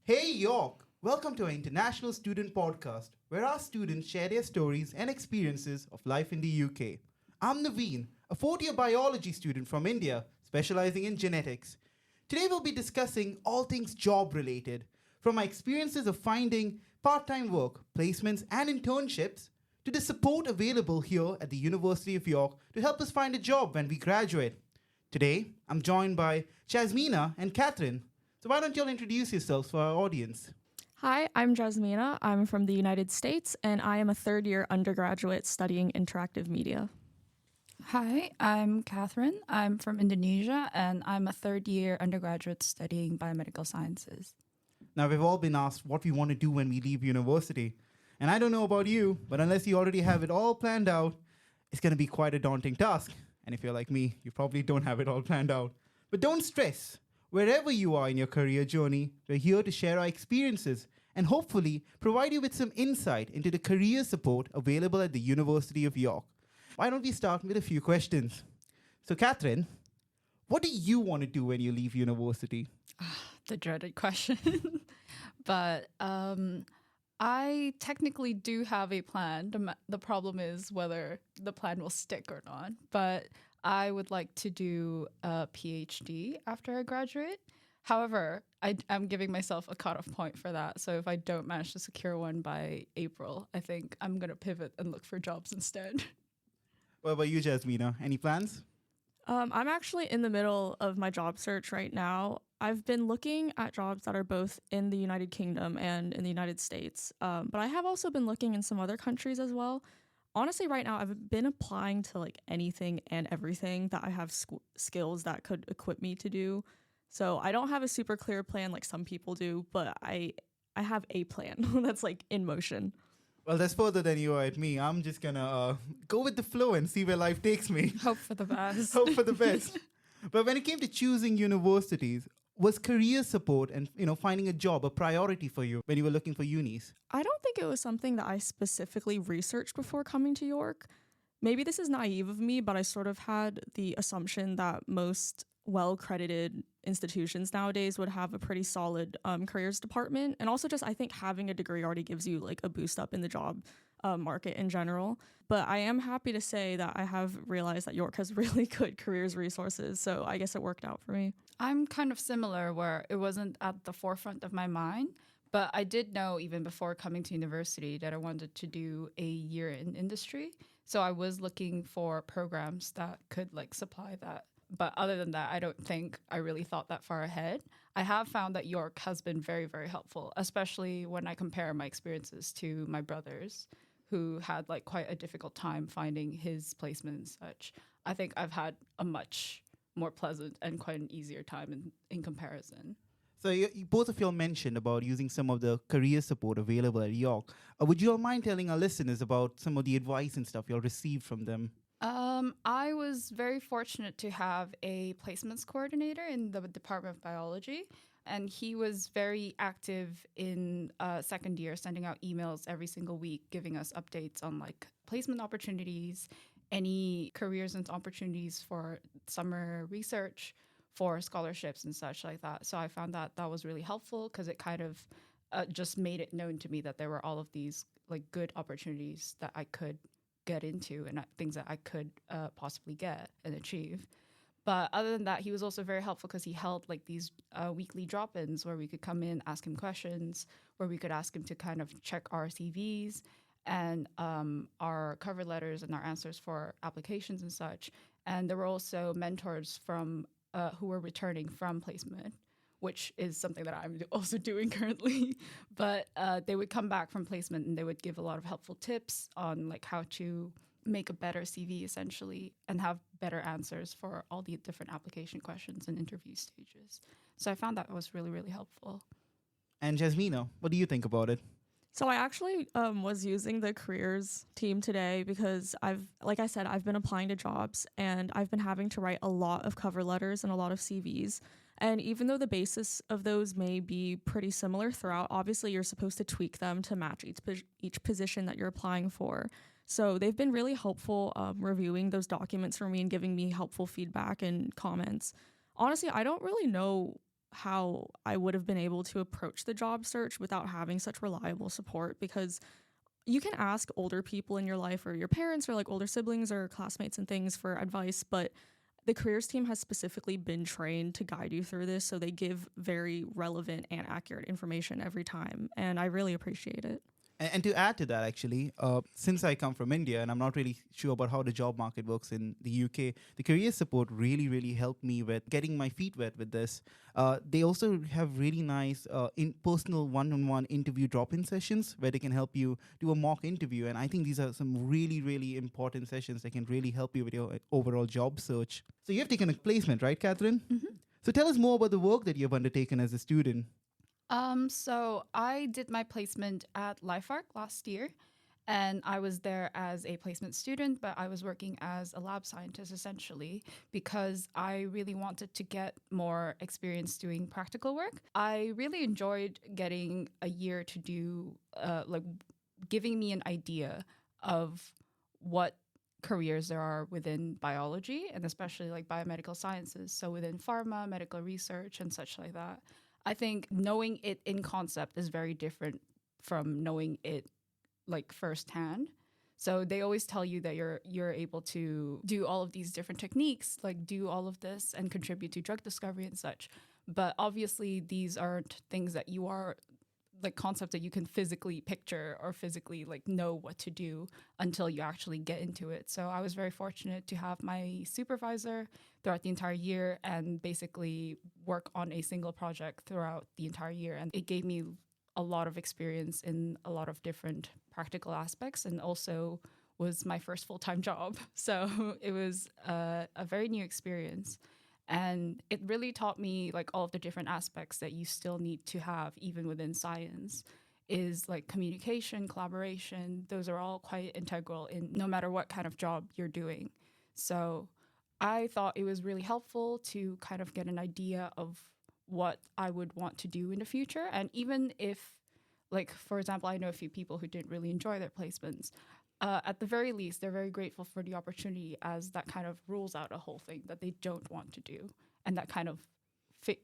Hey York! Welcome to our International Student Podcast, where our students share their stories and experiences of life in the UK. I'm Naveen, a fourth year biology student from India, specializing in genetics. Today we'll be discussing all things job related, from my experiences of finding part time work, placements, and internships, to the support available here at the University of York to help us find a job when we graduate. Today, I'm joined by Jasmina and Catherine. So why don't y'all introduce yourselves for our audience? Hi, I'm Jasmina. I'm from the United States, and I am a third year undergraduate studying interactive media. Hi, I'm Catherine. I'm from Indonesia and I'm a third year undergraduate studying biomedical sciences. Now, we've all been asked what we want to do when we leave university. And I don't know about you, but unless you already have it all planned out, it's going to be quite a daunting task. And if you're like me, you probably don't have it all planned out. But don't stress. Wherever you are in your career journey, we're here to share our experiences and hopefully provide you with some insight into the career support available at the University of York. Why don't we start with a few questions? So, Catherine, what do you want to do when you leave university? The dreaded question. but I technically do have a plan. The problem is whether the plan will stick or not. But I would like to do a PhD after I graduate. However, I'm giving myself a cutoff point for that. So if I don't manage to secure one by April, I think I'm going to pivot and look for jobs instead. What about you, Jasmina? Any plans? I'm actually in the middle of my job search right now. I've been looking at jobs that are both in the United Kingdom and in the United States, but I have also been looking in some other countries as well. Honestly, right now, I've been applying to like anything and everything that I have skills that could equip me to do. So I don't have a super clear plan like some people do, but I have a plan that's like in motion. Well, that's further than you are at me. I'm just gonna go with the flow and see where life takes me. Hope for the best. Hope for the best. But when it came to choosing universities, was career support and finding a job a priority for you when you were looking for unis? I don't think it was something that I specifically researched before coming to York. Maybe this is naive of me, but I sort of had the assumption that most well credited institutions nowadays would have a pretty solid careers department. And also, just I think having a degree already gives you like a boost up in the job market in general. But I am happy to say that I have realized that York has really good careers resources. So I guess it worked out for me. I'm kind of similar where it wasn't at the forefront of my mind, but I did know even before coming to university that I wanted to do a year in industry. So I was looking for programs that could like supply that. But other than that, I don't think I really thought that far ahead. I have found that York has been very, very helpful, especially when I compare my experiences to my brother's, who had like quite a difficult time finding his placement and such. I think I've had a much more pleasant and quite an easier time in comparison. So both of you all mentioned about using some of the career support available at York. Would you all mind telling our listeners about some of the advice and stuff you all received from them? I was very fortunate to have a placements coordinator in the Department of Biology, and he was very active in second year, sending out emails every single week, giving us updates on like placement opportunities, any careers and opportunities for summer research, for scholarships and such like that. So I found that that was really helpful because it kind of just made it known to me that there were all of these like good opportunities that I could get into and things that I could possibly get and achieve. But other than that, he was also very helpful because he held like these weekly drop-ins where we could come in, ask him questions, where we could ask him to kind of check our CVs and our cover letters and our answers for applications and such. And there were also mentors from who were returning from placement, which is something that I'm also doing currently. But they would come back from placement and they would give a lot of helpful tips on like how to make a better CV essentially and have better answers for all the different application questions and interview stages. So I found that was really, really helpful. And Jasmina, what do you think about it? So I actually was using the careers team today because like I said, I've been applying to jobs and I've been having to write a lot of cover letters and a lot of CVs. And even though the basis of those may be pretty similar throughout, obviously you're supposed to tweak them to match each position that you're applying for. So they've been really helpful reviewing those documents for me and giving me helpful feedback and comments. Honestly, I don't really know how I would have been able to approach the job search without having such reliable support, because you can ask older people in your life or your parents or like older siblings or classmates and things for advice, but the careers team has specifically been trained to guide you through this, so they give very relevant and accurate information every time, and I really appreciate it. And to add to that, actually, since I come from India and I'm not really sure about how the job market works in the UK, the career support really, really helped me with getting my feet wet with this. They also have really nice personal one-on-one interview drop-in sessions where they can help you do a mock interview. And I think these are some really, really important sessions that can really help you with your overall job search. So you have taken a placement, right, Catherine? Mm-hmm. So tell us more about the work that you have undertaken as a student. So I did my placement at LifeArc last year, and I was there as a placement student, but I was working as a lab scientist essentially because I really wanted to get more experience doing practical work. I really enjoyed getting a year to do, giving me an idea of what careers there are within biology and especially like biomedical sciences. So within pharma, medical research, and such like that. I think knowing it in concept is very different from knowing it like firsthand. So they always tell you that you're able to do all of these different techniques, like do all of this and contribute to drug discovery and such. But obviously these aren't things that you are like concepts that you can physically picture or physically like know what to do until you actually get into it. So I was very fortunate to have my supervisor throughout the entire year and basically work on a single project throughout the entire year. And it gave me a lot of experience in a lot of different practical aspects, and also was my first full-time job. So it was a very new experience. And it really taught me like all of the different aspects that you still need to have even within science is like communication, collaboration. Those are all quite integral in no matter what kind of job you're doing. So I thought it was really helpful to kind of get an idea of what I would want to do in the future. And even if, like, for example, I know a few people who didn't really enjoy their placements. At the very least, they're very grateful for the opportunity, as that kind of rules out a whole thing that they don't want to do. And that kind of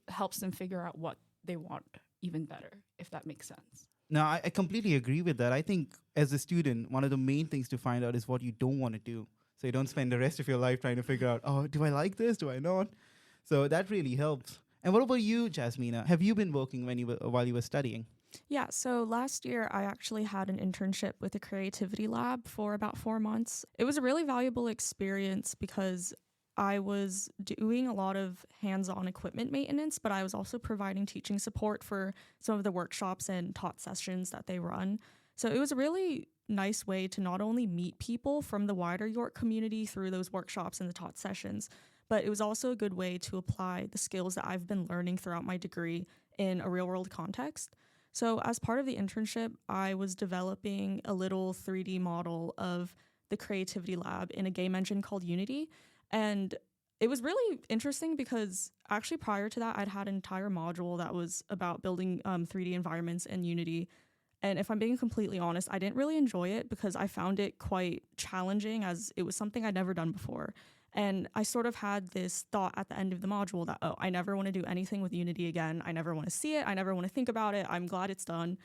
helps them figure out what they want even better, if that makes sense. No, I completely agree with that. I think as a student, one of the main things to find out is what you don't want to do. So you don't spend the rest of your life trying to figure out, oh, do I like this? Do I not? So that really helps. And what about you, Jasmina? Have you been working while you were studying? Yeah, so last year I actually had an internship with a creativity lab for about 4 months. It was a really valuable experience because I was doing a lot of hands-on equipment maintenance, but I was also providing teaching support for some of the workshops and taught sessions that they run. So it was a really nice way to not only meet people from the wider York community through those workshops and the taught sessions, but it was also a good way to apply the skills that I've been learning throughout my degree in a real-world context. So as part of the internship, I was developing a little 3D model of the creativity lab in a game engine called Unity. And it was really interesting because actually prior to that, I'd had an entire module that was about building 3D environments in Unity. And if I'm being completely honest, I didn't really enjoy it because I found it quite challenging, as it was something I'd never done before. And I sort of had this thought at the end of the module that, oh, I never want to do anything with Unity again. I never want to see it. I never want to think about it. I'm glad it's done.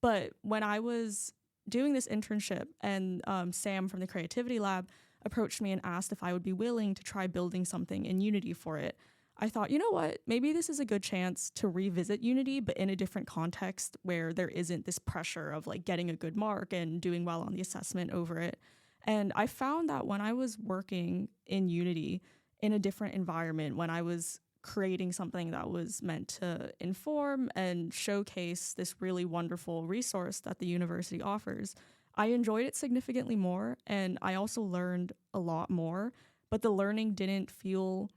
But when I was doing this internship and Sam from the Creativity Lab approached me and asked if I would be willing to try building something in Unity for it, I thought, you know what, maybe this is a good chance to revisit Unity, but in a different context where there isn't this pressure of like getting a good mark and doing well on the assessment over it. And I found that when I was working in Unity in a different environment, when I was creating something that was meant to inform and showcase this really wonderful resource that the university offers, I enjoyed it significantly more. And I also learned a lot more, but the learning didn't feel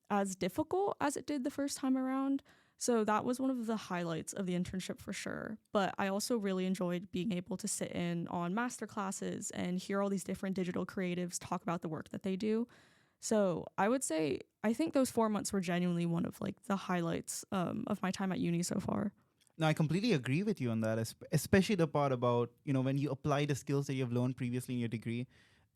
as difficult as it did the first time around. So that was one of the highlights of the internship for sure. But I also really enjoyed being able to sit in on master classes and hear all these different digital creatives talk about the work that they do. So I would say, I think those 4 months were genuinely one of like the highlights of my time at uni so far. No, I completely agree with you on that, especially the part about, when you apply the skills that you've learned previously in your degree.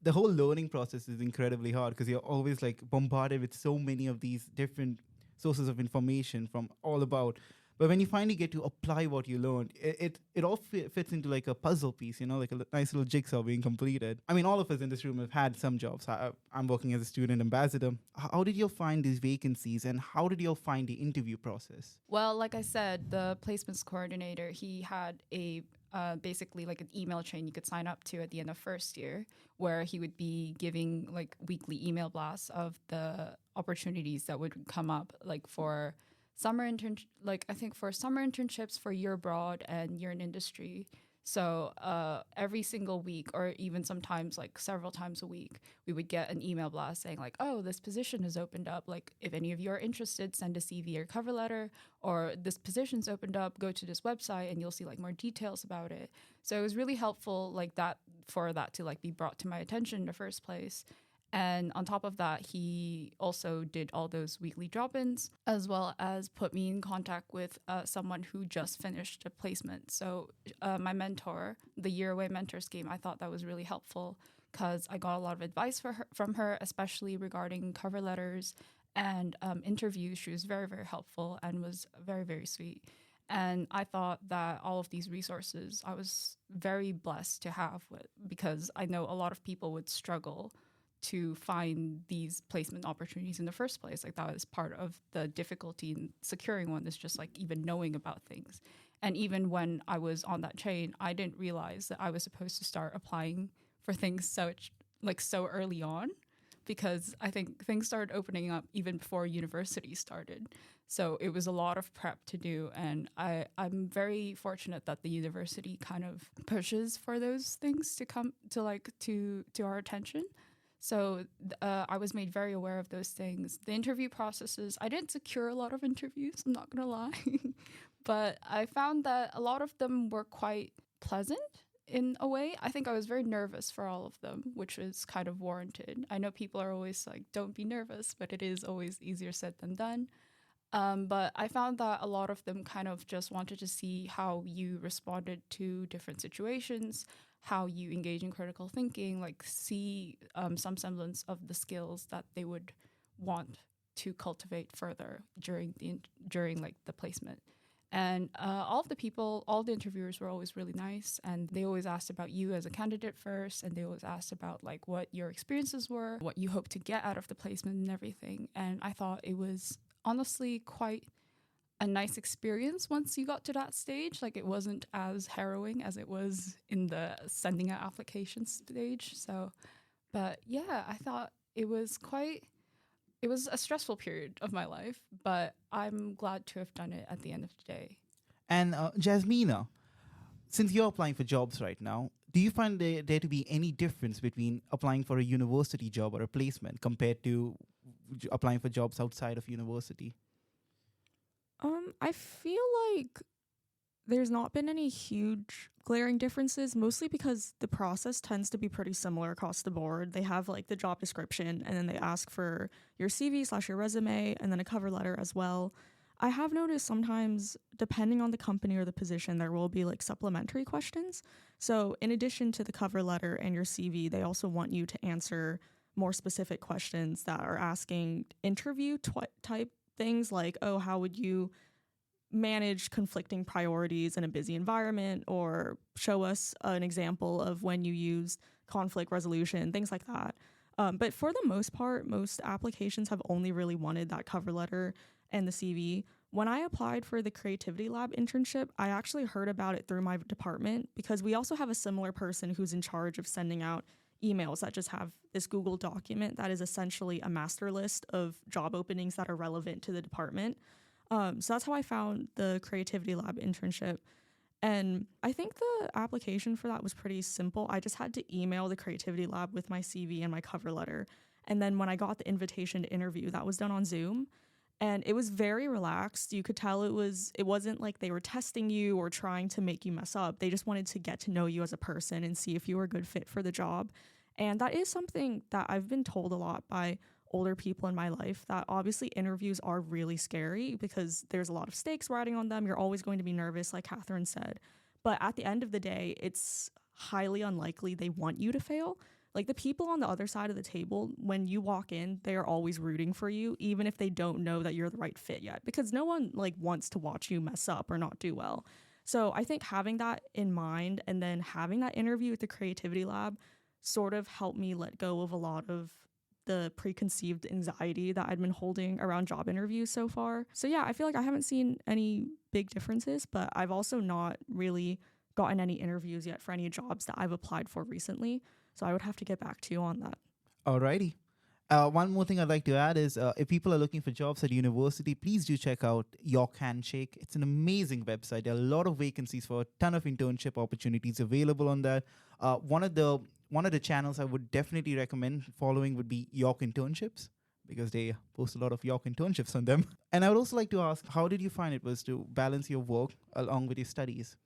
The whole learning process is incredibly hard because you're always like bombarded with so many of these different sources of information from all about. But when you finally get to apply what you learned, it all fits into like a puzzle piece, like a nice little jigsaw being completed. I mean, all of us in this room have had some jobs. I'm working as a student ambassador. How did you find these vacancies, and how did you find the interview process? Well, like I said, the placements coordinator, he had a basically like an email chain you could sign up to at the end of first year, where he would be giving like weekly email blasts of the opportunities that would come up, like for I think for summer internships, for year abroad and year in industry. So every single week, or even sometimes like several times a week, we would get an email blast saying like, oh, this position has opened up. Like, if any of you are interested, send a CV or cover letter, or this position's opened up, go to this website and you'll see like more details about it. So it was really helpful like that, for that to like be brought to my attention in the first place. And on top of that, he also did all those weekly drop-ins, as well as put me in contact with someone who just finished a placement. So my mentor, the Year Away Mentor Scheme, I thought that was really helpful because I got a lot of advice from her, especially regarding cover letters and interviews. She was very, very helpful and was very, very sweet. And I thought that all of these resources I was very blessed to have because I know a lot of people would struggle to find these placement opportunities in the first place. Like, that was part of the difficulty in securing one, is just like even knowing about things. And even when I was on that chain, I didn't realize that I was supposed to start applying for things so early on, because I think things started opening up even before university started. So it was a lot of prep to do. And I'm very fortunate that the university kind of pushes for those things to come to our attention. So I was made very aware of those things. The interview processes, I didn't secure a lot of interviews, I'm not going to lie. But I found that a lot of them were quite pleasant in a way. I think I was very nervous for all of them, which was kind of warranted. I know people are always like, don't be nervous, but it is always easier said than done. But I found that a lot of them kind of just wanted to see how you responded to different situations, how you engage in critical thinking, like see some semblance of the skills that they would want to cultivate further during the placement. And all the interviewers were always really nice, and they always asked about you as a candidate first, and they always asked about like what your experiences were, what you hope to get out of the placement and everything. And I thought it was honestly quite a nice experience once you got to that stage. Like, it wasn't as harrowing as it was in the sending out application stage. So, but yeah, I thought it was a stressful period of my life, but I'm glad to have done it at the end of the day. And Jasmina, since you're applying for jobs right now, do you find there to be any difference between applying for a university job or a placement compared to applying for jobs outside of university? I feel like there's not been any huge glaring differences, mostly because the process tends to be pretty similar across the board. They have like the job description, and then they ask for your CV/your resume, and then a cover letter as well. I have noticed sometimes, depending on the company or the position, there will be like supplementary questions. So in addition to the cover letter and your CV, they also want you to answer more specific questions that are asking interview type things, like, oh, how would you manage conflicting priorities in a busy environment, or show us an example of when you used conflict resolution, things like that. But for the most part, most applications have only really wanted that cover letter and the CV. When I applied for the Creativity Lab internship, I actually heard about it through my department, because we also have a similar person who's in charge of sending out emails that just have this Google document that is essentially a master list of job openings that are relevant to the department. So that's how I found the Creativity Lab internship. And I think the application for that was pretty simple. I just had to email the Creativity Lab with my CV and my cover letter. And then when I got the invitation to interview, that was done on Zoom. And it was very relaxed. You could tell it wasn't like they were testing you or trying to make you mess up. They just wanted to get to know you as a person and see if you were a good fit for the job. And that is something that I've been told a lot by older people in my life, that obviously interviews are really scary because there's a lot of stakes riding on them. You're always going to be nervous, like Catherine said. But at the end of the day, it's highly unlikely they want you to fail. like the people on the other side of the table, when you walk in, they are always rooting for you, even if they don't know that you're the right fit yet, because no one like wants to watch you mess up or not do well. So I think having that in mind and then having that interview with the creativity lab sort of helped me let go of a lot of the preconceived anxiety that I'd been holding around job interviews so far. So yeah, I feel like I haven't seen any big differences, but I've also not really gotten any interviews yet for any jobs that I've applied for recently. So I would have to get back to you on that. Alrighty. One more thing I'd like to add is if people are looking for jobs at university, please do check out York Handshake. It's an amazing website. There are a lot of vacancies for a ton of internship opportunities available on that. One of the channels I would definitely recommend following would be York Internships, because they post a lot of York internships on them. And I would also like to ask, how did you find it was to balance your work along with your studies?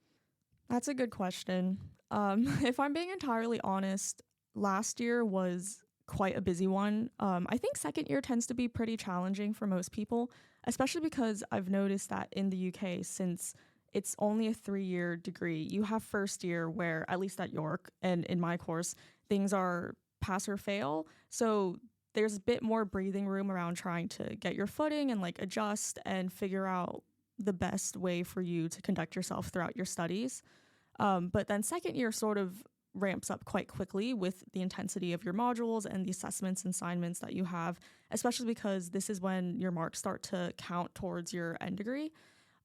That's a good question. If I'm being entirely honest, last year was quite a busy one. I think second year tends to be pretty challenging for most people, especially because I've noticed that in the UK, since it's only a 3-year degree, you have first year where, at least at York and in my course, things are pass or fail. So there's a bit more breathing room around trying to get your footing and like adjust and figure out the best way for you to conduct yourself throughout your studies. But then second year sort of ramps up quite quickly with the intensity of your modules and the assessments and assignments that you have, especially because this is when your marks start to count towards your end degree.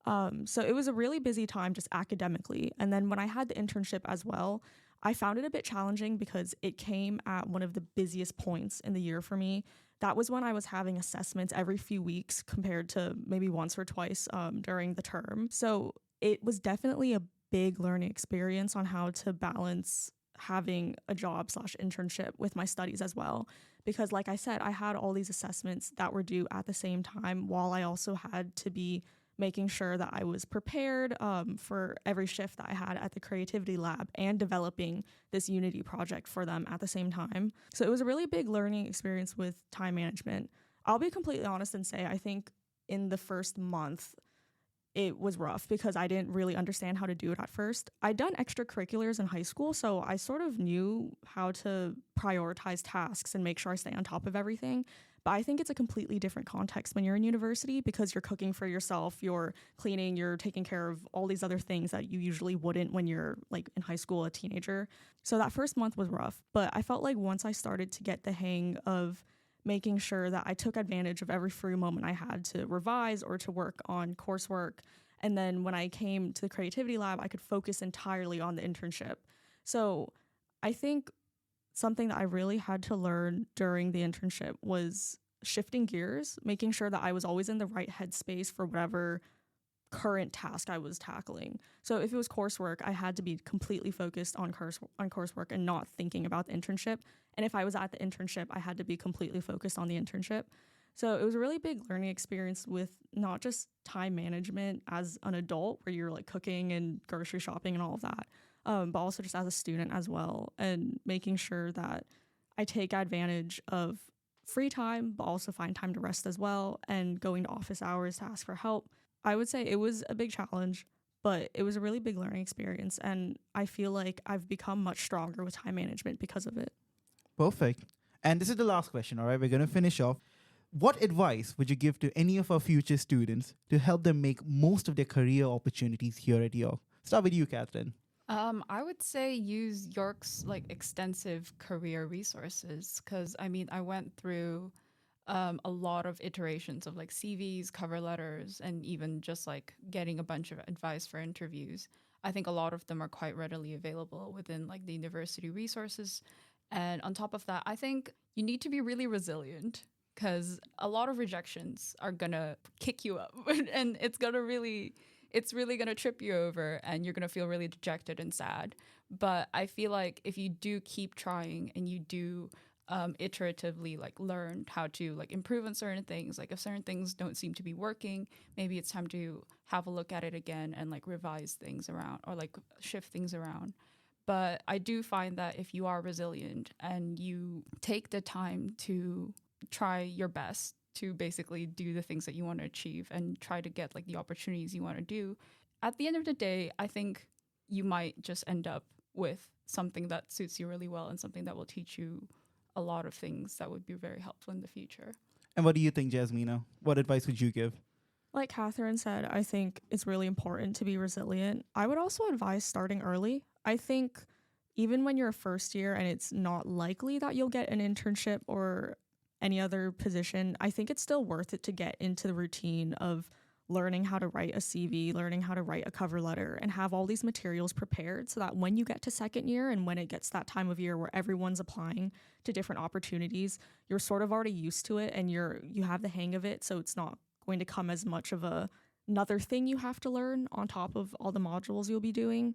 So it was a really busy time just academically. And then when I had the internship as well, I found it a bit challenging because it came at one of the busiest points in the year for me. That was when I was having assessments every few weeks compared to maybe once or twice during the term. So it was definitely a big learning experience on how to balance having a job/internship with my studies as well. Because like I said, I had all these assessments that were due at the same time, while I also had to be making sure that I was prepared for every shift that I had at the creativity lab and developing this Unity project for them at the same time. So it was a really big learning experience with time management. I'll be completely honest and say I think in the first month, it was rough because I didn't really understand how to do it at first. I'd done extracurriculars in high school, so I sort of knew how to prioritize tasks and make sure I stay on top of everything. But I think it's a completely different context when you're in university because you're cooking for yourself, you're cleaning, you're taking care of all these other things that you usually wouldn't when you're like in high school, a teenager. So that first month was rough, but I felt like once I started to get the hang of making sure that I took advantage of every free moment I had to revise or to work on coursework. And then when I came to the creativity lab, I could focus entirely on the internship. So I think something that I really had to learn during the internship was shifting gears, making sure that I was always in the right headspace for whatever current task I was tackling. So if it was coursework, I had to be completely focused on coursework and not thinking about the internship. And if I was at the internship, I had to be completely focused on the internship. So it was a really big learning experience with not just time management as an adult, where you're like cooking and grocery shopping and all of that, but also just as a student as well, and making sure that I take advantage of free time, but also find time to rest as well, and going to office hours to ask for help. I would say it was a big challenge, but it was a really big learning experience, and I feel like I've become much stronger with time management because of it. Perfect. And this is the last question, all right? We're going to finish off. What advice would you give to any of our future students to help them make most of their career opportunities here at York? Start with you, Catherine. I would say use York's like extensive career resources because I went through a lot of iterations of like CVs, cover letters, and even just like getting a bunch of advice for interviews. I think a lot of them are quite readily available within like the university resources. And on top of that, I think you need to be really resilient because a lot of rejections are gonna kick you up and it's really gonna trip you over and you're gonna feel really dejected and sad. But I feel like if you do keep trying and you do iteratively like learn how to like improve on certain things, like if certain things don't seem to be working, maybe it's time to have a look at it again and like revise things around or like shift things around. But I do find that if you are resilient and you take the time to try your best to basically do the things that you want to achieve and try to get like the opportunities you want to do, at the end of the day, I think you might just end up with something that suits you really well and something that will teach you a lot of things that would be very helpful in the future. And what do you think, Jasmina? What advice would you give? Like Catherine said, I think it's really important to be resilient. I would also advise starting early. I think even when you're a first year and it's not likely that you'll get an internship or any other position, I think it's still worth it to get into the routine of learning how to write a CV, learning how to write a cover letter, and have all these materials prepared so that when you get to second year and when it gets that time of year where everyone's applying to different opportunities, you're sort of already used to it and you have the hang of it, so it's not going to come as much of another thing you have to learn on top of all the modules you'll be doing.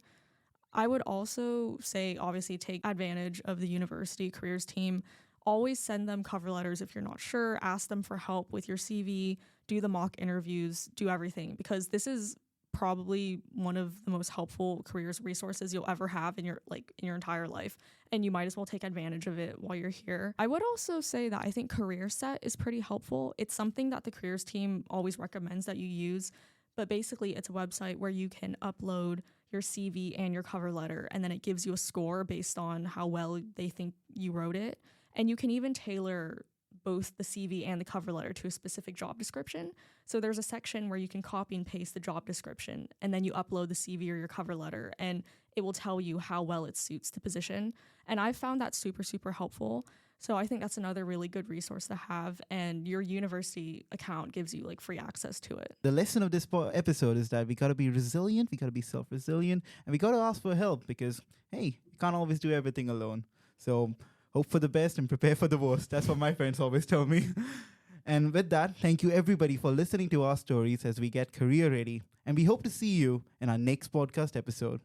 I would also say, obviously, take advantage of the university careers team. Always send them cover letters if you're not sure. Ask them for help with your CV. Do the mock interviews. Do everything, because this is probably one of the most helpful careers resources you'll ever have in your entire life, and you might as well take advantage of it while you're here. I would also say that I think CareerSet is pretty helpful. It's something that the careers team always recommends that you use, but basically it's a website where you can upload your CV and your cover letter, and then it gives you a score based on how well they think you wrote it. And you can even tailor both the CV and the cover letter to a specific job description. So there's a section where you can copy and paste the job description, and then you upload the CV or your cover letter, and it will tell you how well it suits the position. And I found that super, super helpful. So I think that's another really good resource to have, and your university account gives you like free access to it. The lesson of this episode is that we got to be resilient, we got to be self-resilient, and we got to ask for help because, hey, you can't always do everything alone. So hope for the best and prepare for the worst. That's what my friends always tell me. And with that, thank you everybody for listening to our stories as we get career ready. And we hope to see you in our next podcast episode.